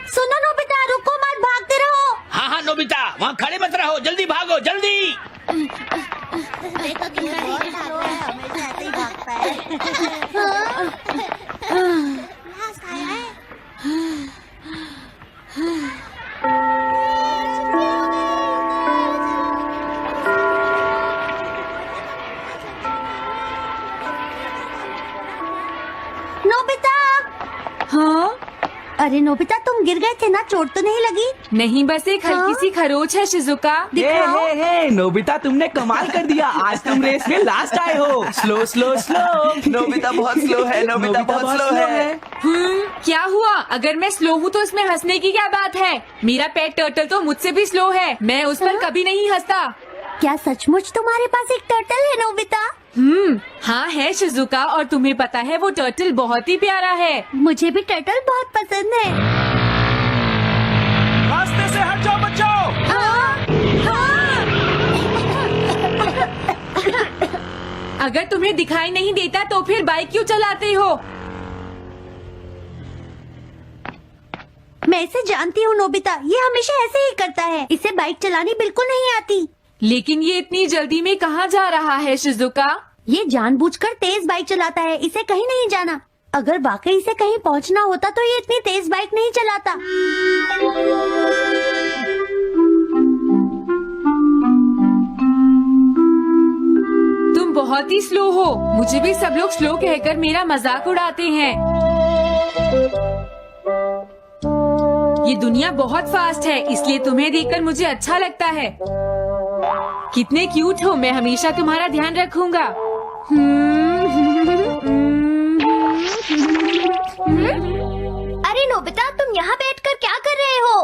सुनो नोबिता, रुको मत, भागते रहो। हाँ हाँ नोबिता, वहाँ खड़े मत रहो, जल्दी भागो जल्दी। देखो कितना हमेशा ऐसे ही भागता है। नोबिता। हाँ? अरे नोबिता, तुम गिर गए थे ना, चोट तो नहीं लगी? नहीं, बस एक हल्की सी खरोच है शिजुका। दिखाओ। हे नोबिता, तुमने कमाल कर दिया। आज तुम रेस में लास्ट आए हो। Slow slow slow. नोबिता बहुत स्लो है, नोबिता बहुत स्लो है। क्या हुआ? अगर मैं स्लो हूँ तो इसमें हंसने की क्या बात है? मेरा पेट टर्टल तो मुझसे भी स्लो है, मैं उस पर कभी नहीं हंसता। क्या सचमुच तुम्हारे पास एक टर्टल है नोबिता? हाँ है शिजुका, और तुम्हें पता है वो टर्टल बहुत ही प्यारा है। मुझे भी टर्टल बहुत पसंद है। रास्ते से हट जाओ बच्चों। अगर तुम्हें दिखाई नहीं देता तो फिर बाइक क्यों चलाते हो? मैं इसे जानती हूँ नोबिता, ये हमेशा ऐसे ही करता है। इसे बाइक चलानी बिल्कुल नहीं आती। लेकिन ये इतनी जल्दी में कहाँ जा रहा है शिजुका? ये जानबूझकर तेज बाइक चलाता है, इसे कहीं नहीं जाना। अगर वाकई इसे कहीं पहुँचना होता तो ये इतनी तेज बाइक नहीं चलाता। तुम बहुत ही स्लो हो। मुझे भी सब लोग स्लो कहकर मेरा मजाक उड़ाते हैं। ये दुनिया बहुत फास्ट है, इसलिए तुम्हें देखकर मुझे अच्छा लगता है। कितने क्यूट हो, मैं हमेशा तुम्हारा ध्यान रखूंगा। अरे नोबिता, तुम यहाँ बैठकर क्या कर रहे हो?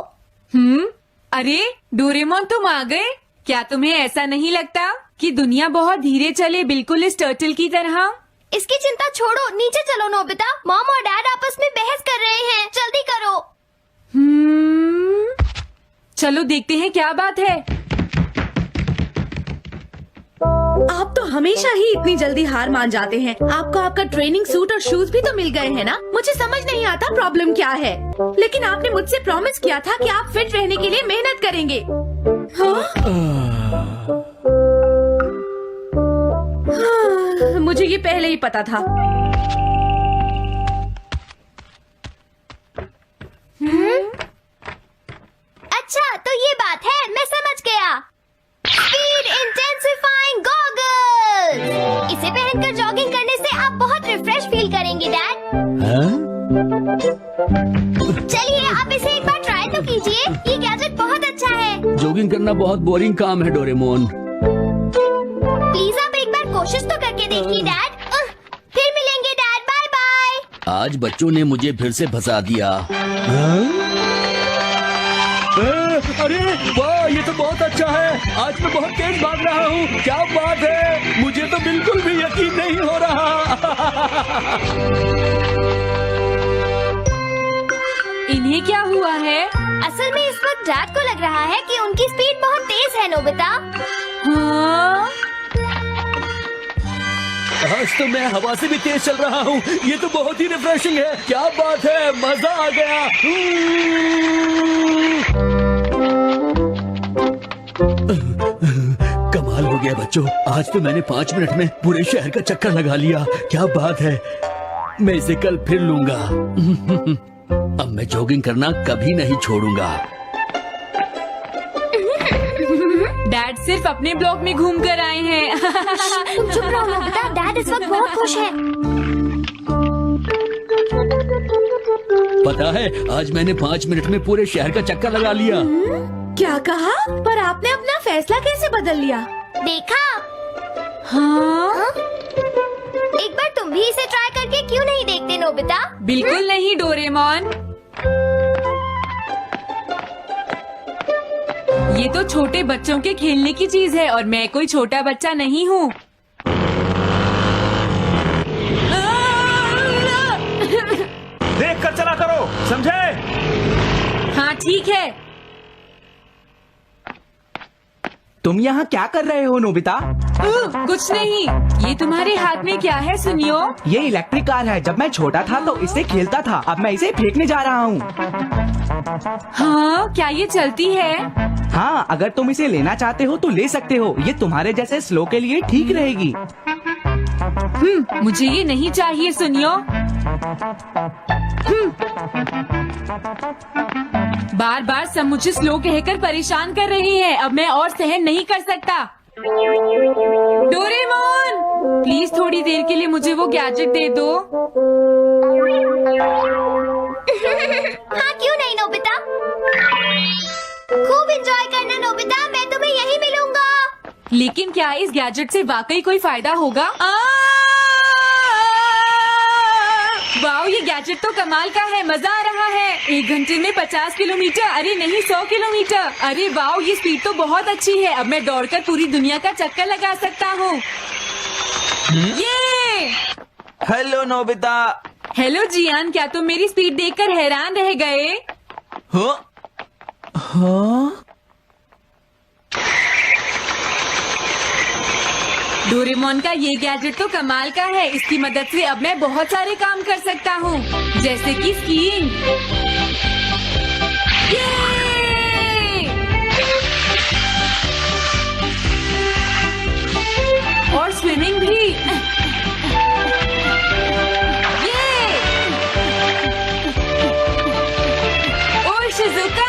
अरे डोरेमोन, तुम आ गए। क्या तुम्हें ऐसा नहीं लगता कि दुनिया बहुत धीरे चले, बिल्कुल इस टर्टल की तरह? इसकी चिंता छोड़ो, नीचे चलो नोबिता। मॉम और डैड आपस में बहस कर रहे हैं, जल्दी करो। चलो देखते हैं क्या बात है। आप तो हमेशा ही इतनी जल्दी हार मान जाते हैं। आपको आपका ट्रेनिंग सूट और शूज भी तो मिल गए हैं ना? मुझे समझ नहीं आता प्रॉब्लम क्या है। लेकिन आपने मुझसे प्रॉमिस किया था कि आप फिट रहने के लिए मेहनत करेंगे। हाँ? मुझे ये पहले ही पता था। अच्छा, तो ये बात है, मैं समझ गया। Speed intensifying goggles. इसे पहनकर जॉगिंग करने से आप बहुत रिफ्रेश फील करेंगे डैड। चलिए आप इसे एक बार ट्राई तो कीजिए, ये गैजेट बहुत अच्छा है। जॉगिंग करना बहुत बोरिंग काम है डोरेमोन। प्लीज आप एक बार कोशिश तो करके देखिए डैड। फिर मिलेंगे डैड, बाय बाय। आज बच्चों ने मुझे फिर से फंसा दिया। अरे वाह, ये तो बहुत अच्छा है। आज मैं बहुत तेज भाग रहा हूँ। क्या बात है, मुझे तो बिल्कुल भी यकीन नहीं हो रहा। इन्हें क्या हुआ है? असल में इस वक्त डैड को लग रहा है कि उनकी स्पीड बहुत तेज है नोबिता। हाँ? आज तो मैं हवा से भी तेज चल रहा हूँ। ये तो बहुत ही रिफ्रेशिंग है। क्या बात है, मजा आ गया। कमाल हो गया बच्चों, आज तो मैंने 5 मिनट में पूरे शहर का चक्कर लगा लिया। क्या बात है, मैं इसे कल फिर लूंगा। अब मैं जॉगिंग करना कभी नहीं छोड़ूंगा। डैड सिर्फ अपने ब्लॉक में घूम कर आए हैं। तुम चुप रहो नोबिता, डैड इस वक्त बहुत खुश है। पता है, आज मैंने 5 मिनट में पूरे शहर का चक्कर लगा लिया। क्या कहा? पर आपने अपना फैसला कैसे बदल लिया? देखा? हाँ? एक बार तुम भी इसे ट्राई करके क्यों नहीं देखते नोबिता? बिल्कुल नहीं डोरेमोन। ये तो छोटे बच्चों के खेलने की चीज है और मैं कोई छोटा बच्चा नहीं हूँ। देख कर चला करो, समझे? हाँ ठीक है। तुम यहाँ क्या कर रहे हो नोबिता? कुछ नहीं। ये तुम्हारे हाथ में क्या है सुनियो? ये इलेक्ट्रिक कार है। जब मैं छोटा था तो इससे खेलता था। अब मैं इसे फेंकने जा रहा हूँ। हाँ, क्या ये चलती है? हाँ, अगर तुम इसे लेना चाहते हो तो ले सकते हो। ये तुम्हारे जैसे स्लो के लिए ठीक रहेगी। मुझे ये नहीं चाहिए सुनियो। बार बार सब मुझे स्लो कहकर परेशान कर रही है। अब मैं और सहन नहीं कर सकता। डोरेमोन, प्लीज थोड़ी देर के लिए मुझे वो गैजेट दे दो। हाँ, क्यों नहीं नोबिता। खूब एंजॉय करना नोबिता, मैं तुम्हें यहीं मिलूंगा। लेकिन क्या इस गैजेट से वाकई कोई फायदा होगा? वाओ, ये गैजेट तो कमाल का है। मजा आ रहा है। 1 घंटे में 50 किलोमीटर, अरे नहीं 100 किलोमीटर। अरे वाओ, ये स्पीड तो बहुत अच्छी है। अब मैं दौड़कर पूरी दुनिया का चक्कर लगा सकता हूँ। ये हेलो नोबिता। हेलो जियान, क्या तुम मेरी स्पीड देखकर हैरान रह गए? हाँ? हाँ? डोरेमोन का ये गैजेट तो कमाल का है। इसकी मदद से अब मैं बहुत सारे काम कर सकता हूँ, जैसे कि स्कीइंग। और स्विमिंग भी। ओह शिजुका।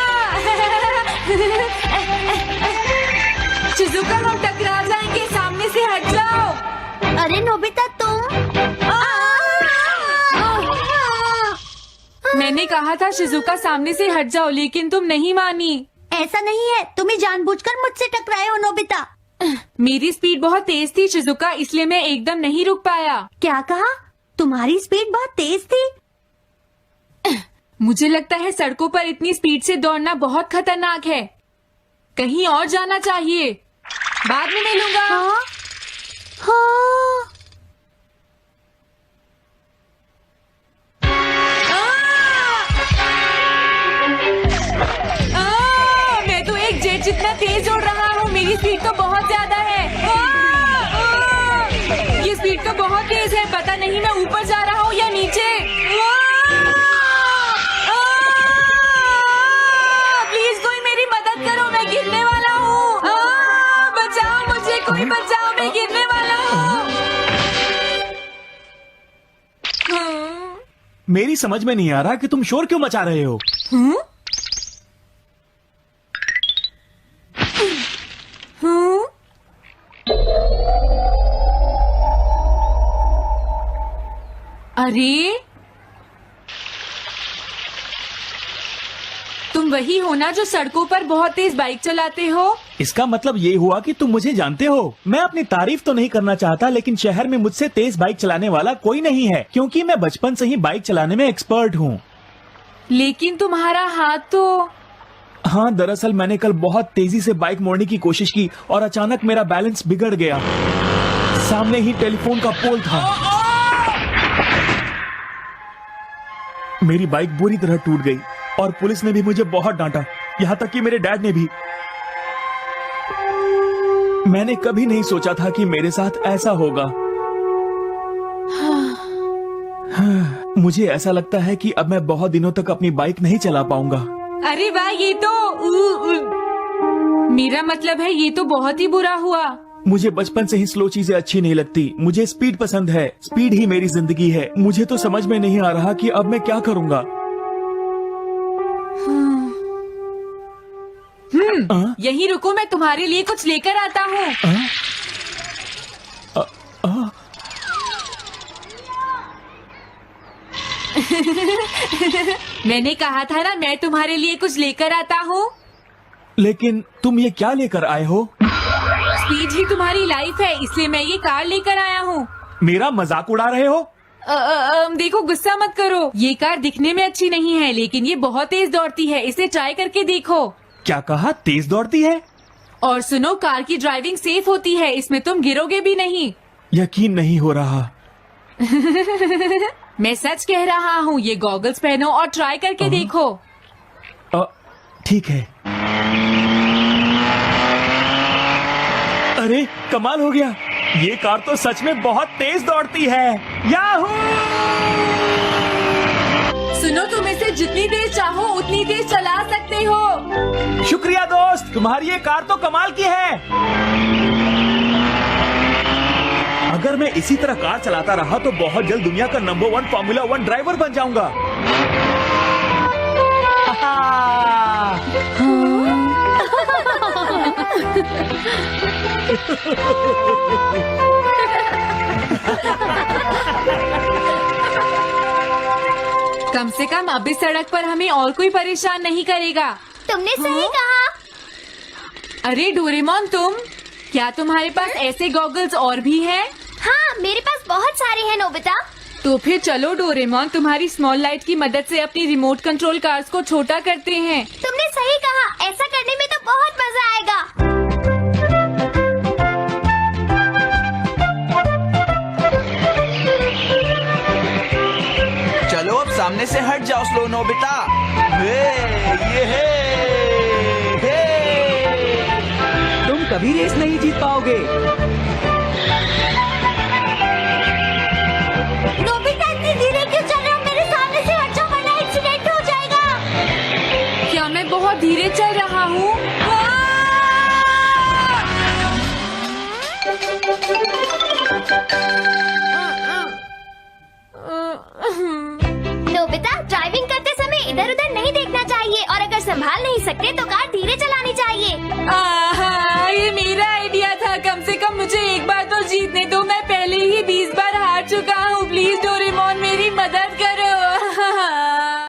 शिजुका, हम टकरा जाएंगे, सामने से हट जाओ। अरे नोबिता तुम। मैंने कहा था शिजुका सामने से हट जाओ, लेकिन तुम नहीं मानी। ऐसा नहीं है, तुम ही जानबूझकर मुझसे टकराए हो नोबिता। मेरी स्पीड बहुत तेज थी शिजुका, इसलिए मैं एकदम नहीं रुक पाया। क्या कहा? तुम्हारी स्पीड बहुत तेज थी? मुझे लगता है सड़कों पर इतनी स्पीड से दौड़ना बहुत खतरनाक है। कहीं और जाना चाहिए। बाद में मिलूंगा। हाँ? हाँ। मैं तो एक जेट जितना तेज उड़ रहा हूँ। मेरी स्पीड तो बहुत ज्यादा है। ये स्पीड तो बहुत तेज है। पता नहीं मैं ऊपर जा रहा हूँ या नीचे। प्लीज कोई मेरी मदद करो, मैं गिरने वाला हूँ। बचाओ मुझे, कोई बचाओ, मैं गिरने वाला हूँ। मेरी समझ में नहीं आ रहा कि तुम शोर क्यों मचा रहे हो। अरे, तुम वही हो ना जो सड़कों पर बहुत तेज बाइक चलाते हो? इसका मतलब ये हुआ कि तुम मुझे जानते हो। मैं अपनी तारीफ तो नहीं करना चाहता, लेकिन शहर में मुझसे तेज बाइक चलाने वाला कोई नहीं है, क्योंकि मैं बचपन से ही बाइक चलाने में एक्सपर्ट हूँ। लेकिन तुम्हारा हाथ तो। हाँ, दरअसल मैंने कल बहुत तेजी से बाइक मोड़ने की कोशिश की और अचानक मेरा बैलेंस बिगड़ गया। सामने ही टेलीफोन का पोल था। मेरी बाइक बुरी तरह टूट गई और पुलिस ने भी मुझे बहुत डांटा, यहाँ तक कि मेरे डैड ने भी। मैंने कभी नहीं सोचा था कि मेरे साथ ऐसा होगा। मुझे ऐसा लगता है कि अब मैं बहुत दिनों तक अपनी बाइक नहीं चला पाऊंगा। अरे वाह, ये तो मेरा मतलब है ये तो बहुत ही बुरा हुआ। मुझे बचपन से ही स्लो चीजें अच्छी नहीं लगती। मुझे स्पीड पसंद है। स्पीड ही मेरी जिंदगी है। मुझे तो समझ में नहीं आ रहा कि अब मैं क्या करूंगा। यहीं रुको, मैं तुम्हारे लिए कुछ लेकर आता हूँ। मैंने कहा था ना, मैं तुम्हारे लिए कुछ लेकर आता हूँ। लेकिन तुम ये क्या लेकर आए हो? स्पीड ही तुम्हारी लाइफ है, इसलिए मैं ये कार लेकर आया हूँ। मेरा मजाक उड़ा रहे हो? देखो, गुस्सा मत करो। ये कार दिखने में अच्छी नहीं है, लेकिन ये बहुत तेज दौड़ती है। इसे ट्राई करके देखो। क्या कहा? तेज दौड़ती है? और सुनो, कार की ड्राइविंग सेफ होती है। इसमें तुम गिरोगे भी नहीं। यकीन नहीं हो रहा। मैं सच कह रहा हूँ। ये गॉगल्स पहनो और ट्राई करके देखो। ठीक है। अरे कमाल हो गया, ये कार तो सच में बहुत तेज दौड़ती है। याहू! सुनो, तुम इसे जितनी देर चाहो उतनी देर चला सकते हो। शुक्रिया दोस्त, तुम्हारी ये कार तो कमाल की है। अगर मैं इसी तरह कार चलाता रहा तो बहुत जल्द दुनिया का नंबर 1 फॉर्मूला 1 ड्राइवर बन जाऊंगा। कम से कम अब इस सड़क पर हमें और कोई परेशान नहीं करेगा। तुमने सही कहा। अरे डोरेमोन, क्या तुम्हारे पास ऐसे गॉगल्स और भी हैं? हाँ, मेरे पास बहुत सारे हैं नोबिता। तो फिर चलो डोरेमोन, तुम्हारी स्मॉल लाइट की मदद से अपनी रिमोट कंट्रोल कार्स को छोटा करते हैं। तुमने सही कहा, ऐसा करने में तो बहुत मजा आएगा। चलो अब सामने से हट जाओ स्लो नोबिता। ये है। तुम कभी रेस नहीं जीत पाओगे। नोबिता इतनी धीरे क्यों चल रहे हो? मेरे सामने से हट जाओ वरना एक्सीडेंट हो जाएगा। क्या मैं बहुत धीरे चल रहा हूँ? नोबिता, ड्राइविंग करते समय इधर उधर नहीं देखना चाहिए और अगर संभाल नहीं सकते तो कार धीरे चलानी चाहिए।